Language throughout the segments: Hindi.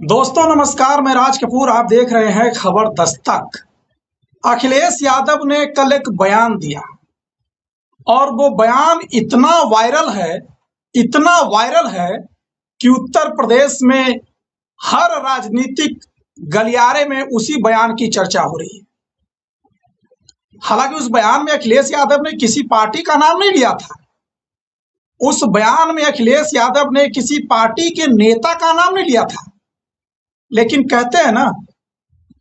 दोस्तों नमस्कार, मैं राज कपूर। आप देख रहे हैं खबर दस्तक। अखिलेश यादव ने कल एक बयान दिया और वो बयान इतना वायरल है कि उत्तर प्रदेश में हर राजनीतिक गलियारे में उसी बयान की चर्चा हो रही है। हालांकि उस बयान में अखिलेश यादव ने किसी पार्टी का नाम नहीं लिया था। उस बयान में अखिलेश यादव ने किसी पार्टी के नेता का नाम नहीं लिया था। लेकिन कहते हैं ना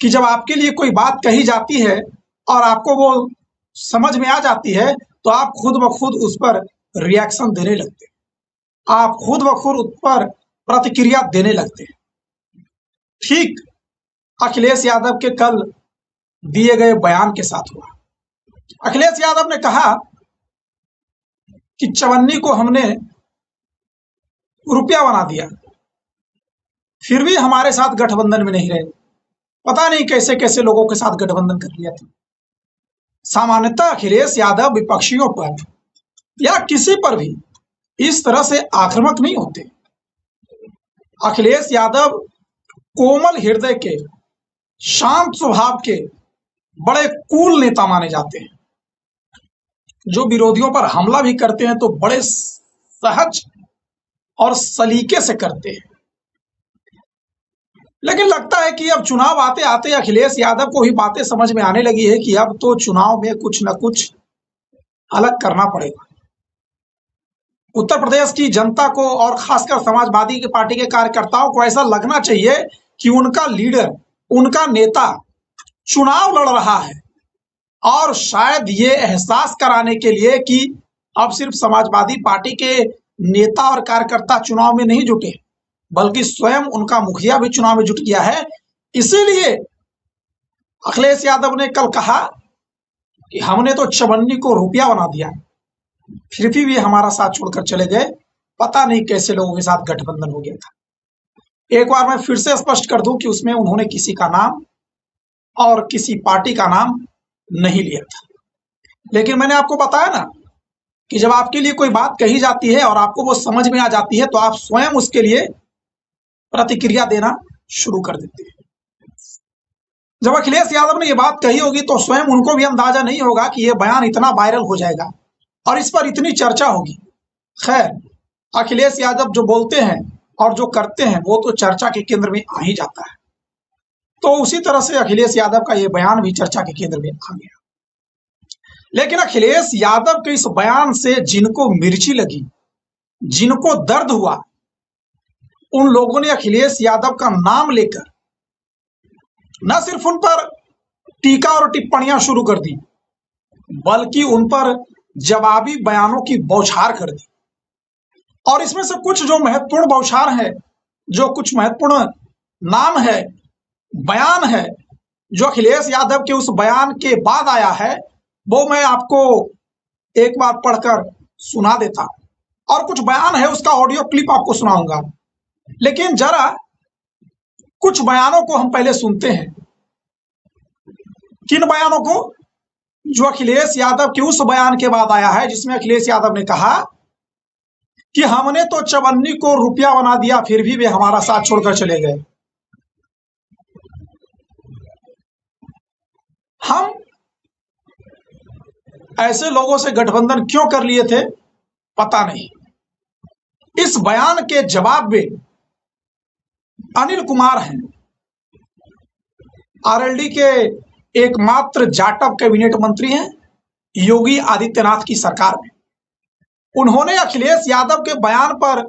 कि जब आपके लिए कोई बात कही जाती है और आपको वो समझ में आ जाती है तो आप खुद ब खुद उस पर रिएक्शन देने लगते हैं, आप खुद ब खुद उस पर प्रतिक्रिया देने लगते हैं। ठीक अखिलेश यादव के कल दिए गए बयान के साथ हुआ। अखिलेश यादव ने कहा कि चवन्नी को हमने रुपया बना दिया, फिर भी हमारे साथ गठबंधन में नहीं रहे। पता नहीं कैसे कैसे लोगों के साथ गठबंधन कर लिया था। सामान्यतः अखिलेश यादव विपक्षियों पर या किसी पर भी इस तरह से आक्रामक नहीं होते। अखिलेश यादव कोमल हृदय के, शांत स्वभाव के बड़े कूल नेता माने जाते हैं, जो विरोधियों पर हमला भी करते हैं तो बड़े सहज और सलीके से करते हैं। लेकिन लगता है कि अब चुनाव आते आते अखिलेश यादव को ही बातें समझ में आने लगी है कि अब तो चुनाव में कुछ न कुछ अलग करना पड़ेगा। उत्तर प्रदेश की जनता को और खासकर समाजवादी की पार्टी के कार्यकर्ताओं को ऐसा लगना चाहिए कि उनका लीडर, उनका नेता चुनाव लड़ रहा है, और शायद ये एहसास कराने के लिए कि अब सिर्फ समाजवादी पार्टी के नेता और कार्यकर्ता चुनाव में नहीं जुटे, बल्कि स्वयं उनका मुखिया भी चुनाव में जुट गया है। इसीलिए अखिलेश यादव ने कल कहा कि हमने तो चवन्नी को रुपया बना दिया, फिर भी हमारा साथ छोड़कर चले गए। पता नहीं कैसे लोगों के साथ गठबंधन हो गया था। एक बार मैं फिर से स्पष्ट कर दूं कि उसमें उन्होंने किसी का नाम और किसी पार्टी का नाम नहीं लिया था। लेकिन मैंने आपको बताया ना कि जब आपके लिए कोई बात कही जाती है और आपको वो समझ में आ जाती है तो आप स्वयं उसके लिए प्रतिक्रिया देना शुरू कर देते हैं। जब अखिलेश यादव ने ये बात कही होगी तो स्वयं उनको भी अंदाजा नहीं होगा कि ये बयान इतना वायरल हो जाएगा और इस पर इतनी चर्चा होगी। खैर, अखिलेश यादव जो बोलते हैं और जो करते हैं वो तो चर्चा के केंद्र में आ ही जाता है। तो उसी तरह से अखिलेश यादव का ये बयान भी चर्चा के केंद्र में आ गया। लेकिन अखिलेश यादव के इस बयान से जिनको मिर्ची लगी, जिनको दर्द हुआ, उन लोगों ने अखिलेश यादव का नाम लेकर न सिर्फ उन पर टीका और टिप्पणियां शुरू कर दी, बल्कि उन पर जवाबी बयानों की बौछार कर दी। और इसमें से कुछ जो महत्वपूर्ण बौछार है, जो कुछ महत्वपूर्ण नाम है, बयान है, जो अखिलेश यादव के उस बयान के बाद आया है, वो मैं आपको एक बार पढ़कर सुना देता। और कुछ बयान है उसका ऑडियो क्लिप आपको सुनाऊंगा। लेकिन जरा कुछ बयानों को हम पहले सुनते हैं। किन बयानों को? जो अखिलेश यादव के उस बयान के बाद आया है जिसमें अखिलेश यादव ने कहा कि हमने तो चवन्नी को रुपया बना दिया, फिर भी वे हमारा साथ छोड़कर चले गए। हम ऐसे लोगों से गठबंधन क्यों कर लिए थे पता नहीं। इस बयान के जवाब में अनिल कुमार हैं, आरएलडी के एकमात्र जाटव कैबिनेट मंत्री हैं योगी आदित्यनाथ की सरकार में। उन्होंने अखिलेश यादव के बयान पर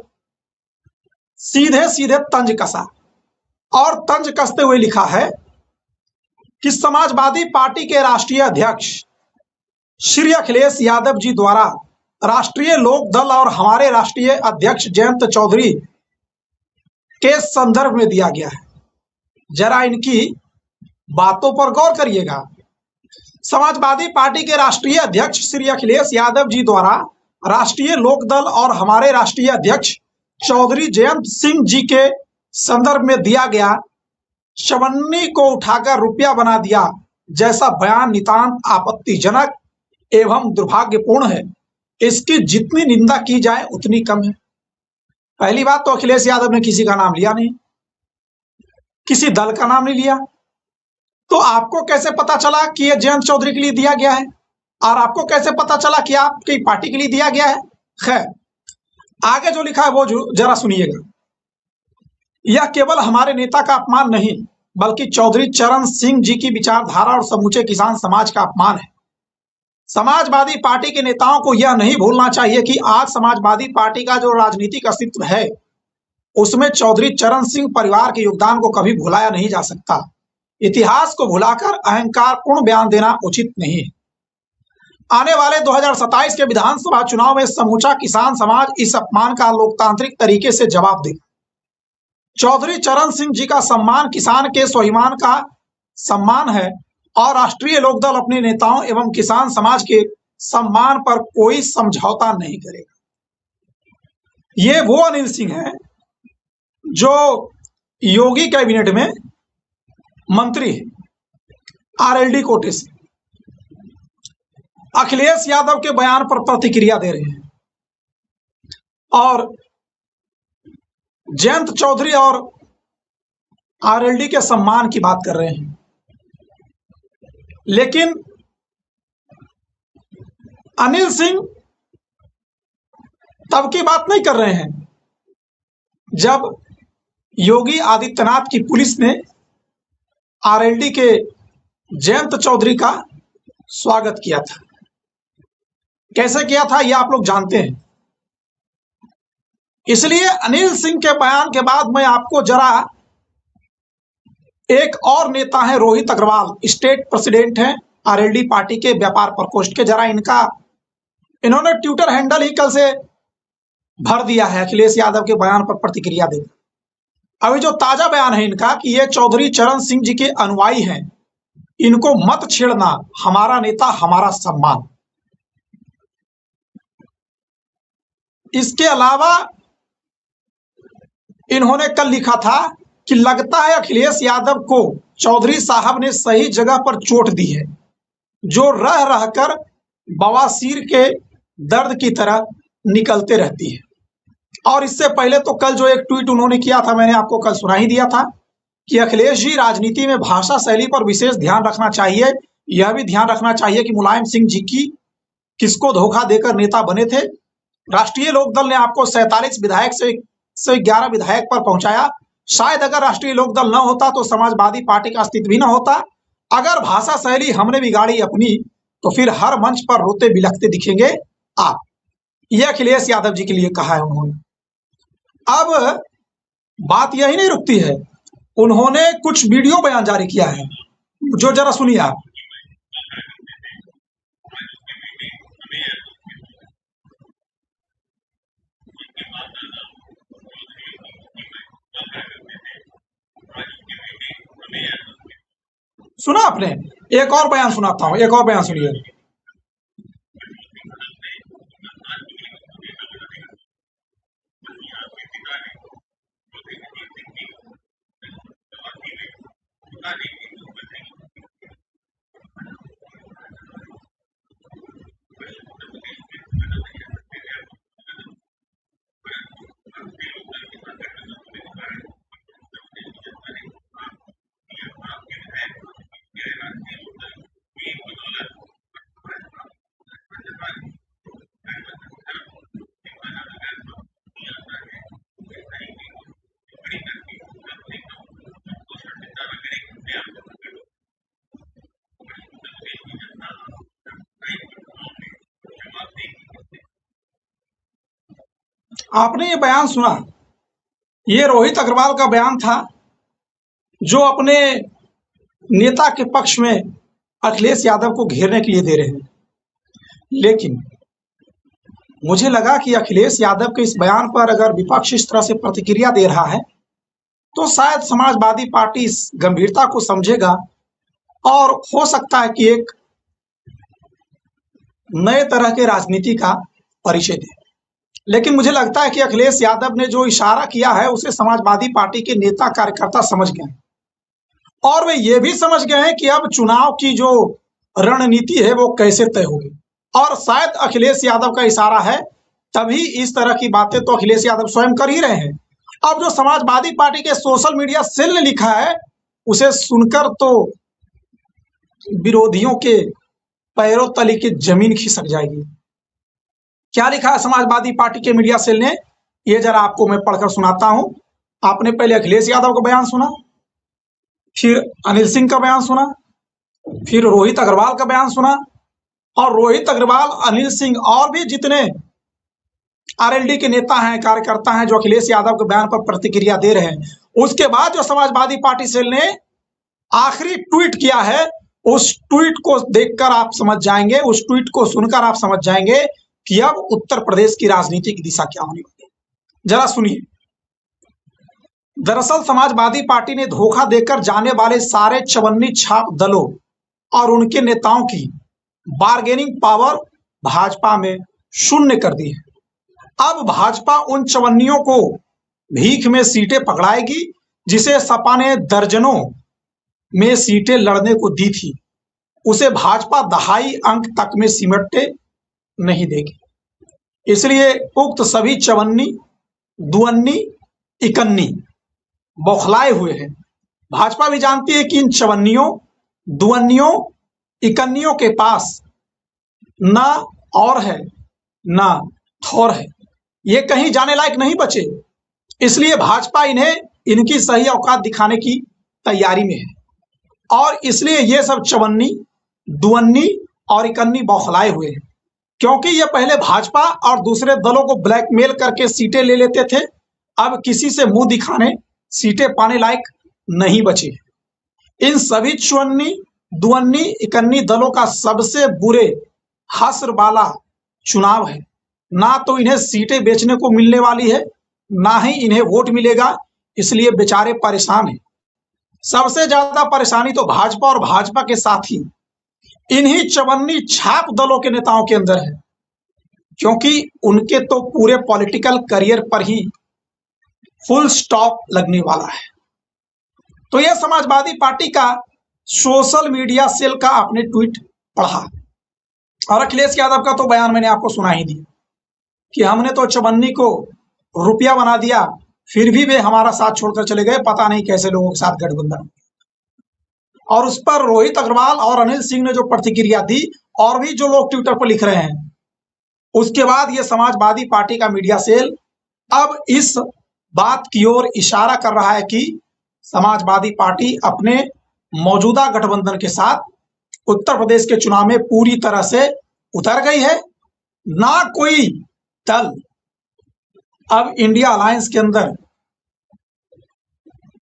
सीधे सीधे तंज कसा और तंज कसते हुए लिखा है कि समाजवादी पार्टी के राष्ट्रीय अध्यक्ष श्री अखिलेश यादव जी द्वारा राष्ट्रीय लोक दल और हमारे राष्ट्रीय अध्यक्ष जयंत चौधरी के संदर्भ में दिया गया है। जरा इनकी बातों पर गौर करिएगा। समाजवादी पार्टी के राष्ट्रीय अध्यक्ष श्री अखिलेश यादव जी द्वारा राष्ट्रीय लोक दल और हमारे राष्ट्रीय अध्यक्ष चौधरी जयंत सिंह जी के संदर्भ में दिया गया चवन्नी को उठाकर रुपया बना दिया जैसा बयान नितांत आपत्तिजनक एवं दुर्भाग्यपूर्ण है। इसकी जितनी निंदा की जाए उतनी कम है। पहली बात तो अखिलेश यादव ने किसी का नाम लिया नहीं। किसी दल का नाम नहीं लिया। तो आपको कैसे पता चला कि ये जयंत चौधरी के लिए दिया गया है, और आपको कैसे पता चला कि आपकी पार्टी के लिए दिया गया है? खैर, आगे जो लिखा है वो जरा सुनिएगा। यह केवल हमारे नेता का अपमान नहीं, बल्कि चौधरी चरण सिंह जी की विचारधारा और समूचे किसान समाज का अपमान है। समाजवादी पार्टी के नेताओं को यह नहीं भूलना चाहिए कि आज समाजवादी पार्टी का जो राजनीतिक अस्तित्व है, उसमें चौधरी चरण सिंह परिवार के योगदान को कभी भुलाया नहीं जा सकता। इतिहास को भुलाकर अहंकारपूर्ण बयान देना उचित नहीं है। आने वाले 2027 के विधानसभा चुनाव में समूचा किसान समाज इस अपमान का लोकतांत्रिक तरीके से जवाब देगा। चौधरी चरण सिंह जी का सम्मान किसान के स्वाभिमान का सम्मान है, और राष्ट्रीय लोकदल अपने नेताओं एवं किसान समाज के सम्मान पर कोई समझौता नहीं करेगा। ये वो अनिल सिंह है जो योगी कैबिनेट में मंत्री है, आरएलडी कोटे से। अखिलेश यादव के बयान पर प्रतिक्रिया दे रहे हैं और जयंत चौधरी और आरएलडी के सम्मान की बात कर रहे हैं। लेकिन अनिल सिंह तब की बात नहीं कर रहे हैं जब योगी आदित्यनाथ की पुलिस ने आरएलडी के जयंत चौधरी का स्वागत किया था। कैसे किया था यह आप लोग जानते हैं। इसलिए अनिल सिंह के बयान के बाद मैं आपको जरा, एक और नेता है रोहित अग्रवाल, स्टेट प्रेसिडेंट हैं आरएलडी पार्टी के व्यापार प्रकोष्ठ के, जरा इन्होंने ट्विटर हैंडल ही कल से भर दिया है अखिलेश यादव के बयान पर प्रतिक्रिया देकर। अभी जो ताजा बयान है इनका कि ये चौधरी चरण सिंह जी के अनुयायी हैं, इनको मत छेड़ना, हमारा नेता हमारा सम्मान। इसके अलावा इन्होंने कल लिखा था कि लगता है अखिलेश यादव को चौधरी साहब ने सही जगह पर चोट दी है, जो रह रहकर बवासीर के दर्द की तरह निकलते रहती है। और इससे पहले तो कल जो एक ट्वीट उन्होंने किया था, मैंने आपको कल सुना ही दिया था कि अखिलेश जी, राजनीति में भाषा शैली पर विशेष ध्यान रखना चाहिए। यह भी ध्यान रखना चाहिए कि मुलायम सिंह जी की किसको धोखा देकर नेता बने थे। राष्ट्रीय लोकदल ने आपको 47 विधायक से 11 विधायक पर पहुंचाया। शायद अगर राष्ट्रीय लोकदल न होता तो समाजवादी पार्टी का अस्तित्व भी न होता। अगर भाषा शैली हमने बिगाड़ी अपनी, तो फिर हर मंच पर रोते बिलखते दिखेंगे आप। यह अखिलेश यादव जी के लिए कहा है उन्होंने। अब बात यही नहीं रुकती है, उन्होंने कुछ वीडियो बयान जारी किया है, जो जरा सुनिए आप। सुना आपने? एक और बयान सुनाता हूं, एक और बयान सुनिए। आपने ये बयान सुना, ये रोहित अग्रवाल का बयान था, जो अपने नेता के पक्ष में अखिलेश यादव को घेरने के लिए दे रहे हैं। लेकिन मुझे लगा कि अखिलेश यादव के इस बयान पर अगर विपक्ष इस तरह से प्रतिक्रिया दे रहा है, तो शायद समाजवादी पार्टी इस गंभीरता को समझेगा और हो सकता है कि एक नए तरह के राजनीति का परिचय दे। लेकिन मुझे लगता है कि अखिलेश यादव ने जो इशारा किया है, उसे समाजवादी पार्टी के नेता कार्यकर्ता समझ गए, और वे ये भी समझ गए हैं कि अब चुनाव की जो रणनीति है वो कैसे तय होगी। और शायद अखिलेश यादव का इशारा है, तभी इस तरह की बातें तो अखिलेश यादव स्वयं कर ही रहे हैं। अब जो समाजवादी पार्टी के सोशल मीडिया सेल ने लिखा है उसे सुनकर तो विरोधियों के पैरों तले की जमीन खिसक जाएगी। क्या लिखा है समाजवादी पार्टी के मीडिया सेल ने, ये जरा आपको मैं पढ़कर सुनाता हूं। आपने पहले अखिलेश यादव का बयान सुना, फिर अनिल सिंह का बयान सुना, फिर रोहित अग्रवाल का बयान सुना, और रोहित अग्रवाल, अनिल सिंह और भी जितने आरएलडी के नेता हैं, कार्यकर्ता हैं जो अखिलेश यादव के बयान पर प्रतिक्रिया दे रहे हैं, उसके बाद जो समाजवादी पार्टी सेल ने आखिरी ट्वीट किया है, उस ट्वीट को देखकर आप समझ जाएंगे, उस ट्वीट को सुनकर आप समझ जाएंगे कि अब उत्तर प्रदेश की राजनीति की दिशा क्या होने वाली है। जरा सुनिए। दरअसल समाजवादी पार्टी ने धोखा देकर जाने वाले सारे चवन्नी छाप दलों और उनके नेताओं की बार्गेनिंग पावर भाजपा में शून्य कर दी है। अब भाजपा उन चवन्नियों को भीख में सीटें पकड़ाएगी जिसे सपा ने दर्जनों में सीटें लड़ने को दी थी, उसे भाजपा दहाई अंक तक में सिमटने नहीं देगी। इसलिए उक्त सभी चवन्नी, दुअन्नी, इकन्नी बौखलाए हुए हैं। भाजपा भी जानती है कि इन चवन्नियों, दुअन्नियों, इकन्नियों के पास ना और है ना थोर है, ये कहीं जाने लायक नहीं बचे। इसलिए भाजपा इन्हें इनकी सही औकात दिखाने की तैयारी में है, और इसलिए ये सब चवन्नी, दुअन्नी और इकन्नी बौखलाए हुए हैं, क्योंकि ये पहले भाजपा और दूसरे दलों को ब्लैकमेल करके सीटें ले लेते थे। अब किसी से मुंह दिखाने, सीटें पाने लायक नहीं बचे। इन सभी चवन्नी, दुअन्नी, इकन्नी दलों का सबसे बुरे हश्र वाला चुनाव है। ना तो इन्हें सीटें बेचने को मिलने वाली है, ना ही इन्हें वोट मिलेगा, इसलिए बेचारे परेशान हैं। सबसे ज्यादा परेशानी तो भाजपा और भाजपा के साथी इन्हीं चवन्नी छाप दलों के नेताओं के अंदर है, क्योंकि उनके तो पूरे पॉलिटिकल करियर पर ही फुल स्टॉप लगने वाला है। तो यह समाजवादी पार्टी का सोशल मीडिया सेल का आपने ट्वीट पढ़ा, और अखिलेश यादव का तो बयान मैंने आपको सुना ही दिया कि हमने तो चवन्नी को रुपया बना दिया, फिर भी वे हमारा साथ छोड़कर चले गए, पता नहीं कैसे लोगों के साथ गठबंधन। और उस पर रोहित अग्रवाल और अनिल सिंह ने जो प्रतिक्रिया दी, और भी जो लोग ट्विटर पर लिख रहे हैं, उसके बाद ये समाजवादी पार्टी का मीडिया सेल अब इस बात की ओर इशारा कर रहा है कि समाजवादी पार्टी अपने मौजूदा गठबंधन के साथ उत्तर प्रदेश के चुनाव में पूरी तरह से उतर गई है। ना कोई दल अब इंडिया अलायंस के अंदर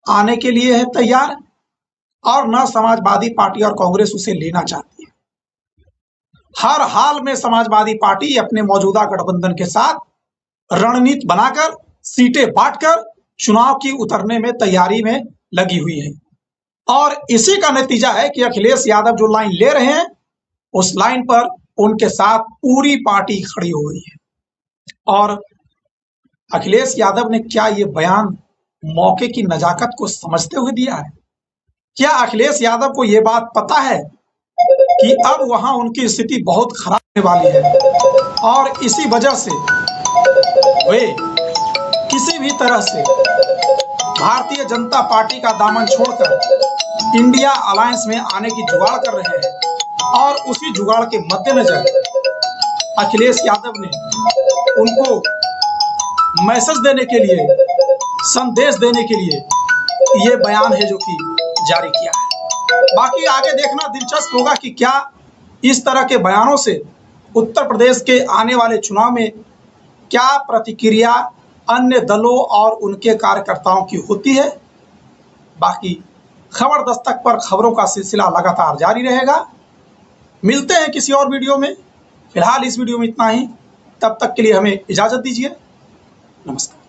आने के लिए है तैयार, और न समाजवादी पार्टी और कांग्रेस उसे लेना चाहती है। हर हाल में समाजवादी पार्टी अपने मौजूदा गठबंधन के साथ रणनीति बनाकर, सीटें बांटकर चुनाव की उतरने में तैयारी में लगी हुई है, और इसी का नतीजा है कि अखिलेश यादव जो लाइन ले रहे हैं, उस लाइन पर उनके साथ पूरी पार्टी खड़ी हो गई है। और अखिलेश यादव ने क्या ये बयान मौके की नजाकत को समझते हुए दिया है? क्या अखिलेश यादव को यह बात पता है कि अब वहां उनकी स्थिति बहुत खराब होने वाली है, और इसी वजह से वे किसी भी तरह से भारतीय जनता पार्टी का दामन छोड़कर इंडिया अलायंस में आने की जुगाड़ कर रहे हैं, और उसी जुगाड़ के मद्देनजर अखिलेश यादव ने उनको मैसेज देने के लिए, संदेश देने के लिए ये बयान है जो कि जारी किया है। बाकी आगे देखना दिलचस्प होगा कि क्या इस तरह के बयानों से उत्तर प्रदेश के आने वाले चुनाव में क्या प्रतिक्रिया अन्य दलों और उनके कार्यकर्ताओं की होती है। बाकी खबर दस्तक पर खबरों का सिलसिला लगातार जारी रहेगा। मिलते हैं किसी और वीडियो में। फिलहाल इस वीडियो में इतना ही। तब तक के लिए हमें इजाजत दीजिए। नमस्कार।